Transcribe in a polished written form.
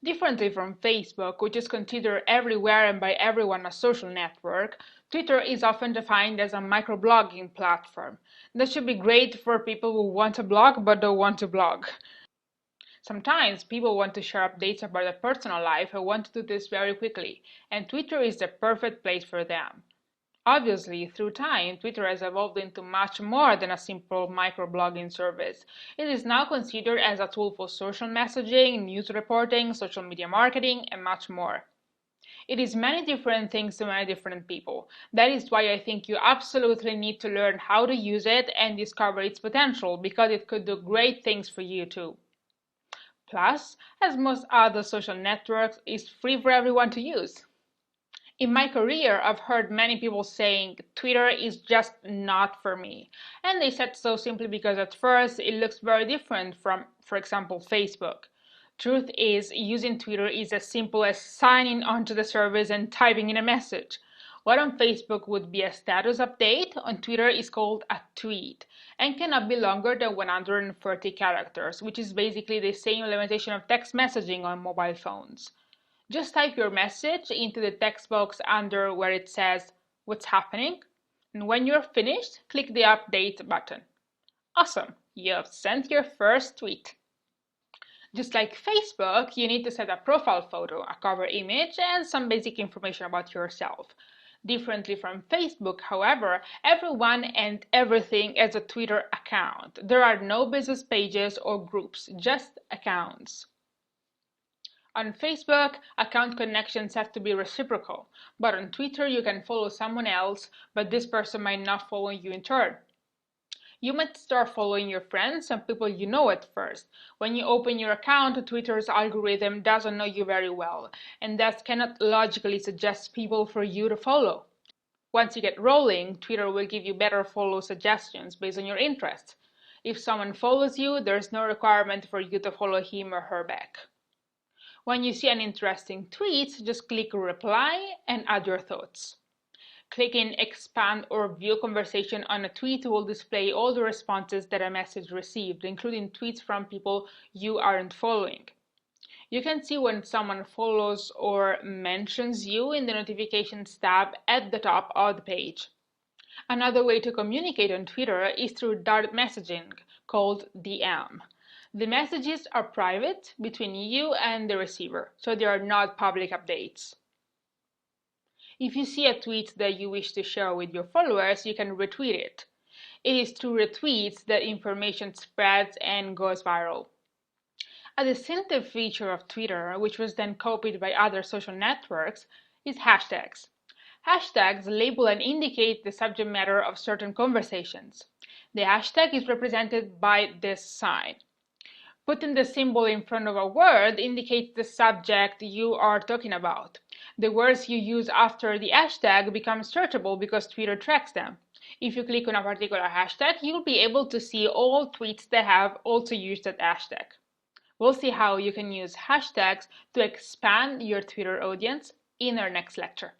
Differently from Facebook, which is considered everywhere and by everyone a social network, Twitter is often defined as a microblogging platform. That should be great for people who want to blog but don't want to blog. Sometimes people want to share updates about their personal life and want to do this very quickly, and Twitter is the perfect place for them. Obviously, through time, Twitter has evolved into much more than a simple microblogging service. It is now considered as a tool for social messaging, news reporting, social media marketing, and much more. It is many different things to many different people. That is why I think you absolutely need to learn how to use it and discover its potential, because it could do great things for you too. Plus, as most other social networks, it's free for everyone to use. In my career, I've heard many people saying Twitter is just not for me. And they said so simply because at first it looks very different from, for example, Facebook. Truth is, using Twitter is as simple as signing onto the service and typing in a message. What on Facebook would be a status update, on Twitter is called a tweet and cannot be longer than 130 characters, which is basically the same limitation of text messaging on mobile phones. Just type your message into the text box under where it says "What's happening?" and when you're finished, click the update button. Awesome! You have sent your first tweet. Just like Facebook, you need to set a profile photo, a cover image, and some basic information about yourself. Differently from Facebook, however, everyone and everything has a Twitter account. There are no business pages or groups, just accounts. On Facebook, account connections have to be reciprocal, but on Twitter you can follow someone else, but this person might not follow you in turn. You might start following your friends and people you know at first. When you open your account, Twitter's algorithm doesn't know you very well, and thus cannot logically suggest people for you to follow. Once you get rolling, Twitter will give you better follow suggestions based on your interests. If someone follows you, there's no requirement for you to follow him or her back. When you see an interesting tweet, just click reply and add your thoughts. Clicking expand or view conversation on a tweet will display all the responses that a message received, including tweets from people you aren't following. You can see when someone follows or mentions you in the notifications tab at the top of the page. Another way to communicate on Twitter is through direct messaging, called DM. The messages are private between you and the receiver, so they are not public updates. If you see a tweet that you wish to share with your followers, you can retweet it. It is through retweets that information spreads and goes viral. A distinctive feature of Twitter, which was then copied by other social networks, is hashtags. Hashtags label and indicate the subject matter of certain conversations. The hashtag is represented by this sign. Putting the symbol in front of a word indicates the subject you are talking about. The words you use after the hashtag become searchable because Twitter tracks them. If you click on a particular hashtag, you'll be able to see all tweets that have also used that hashtag. We'll see how you can use hashtags to expand your Twitter audience in our next lecture.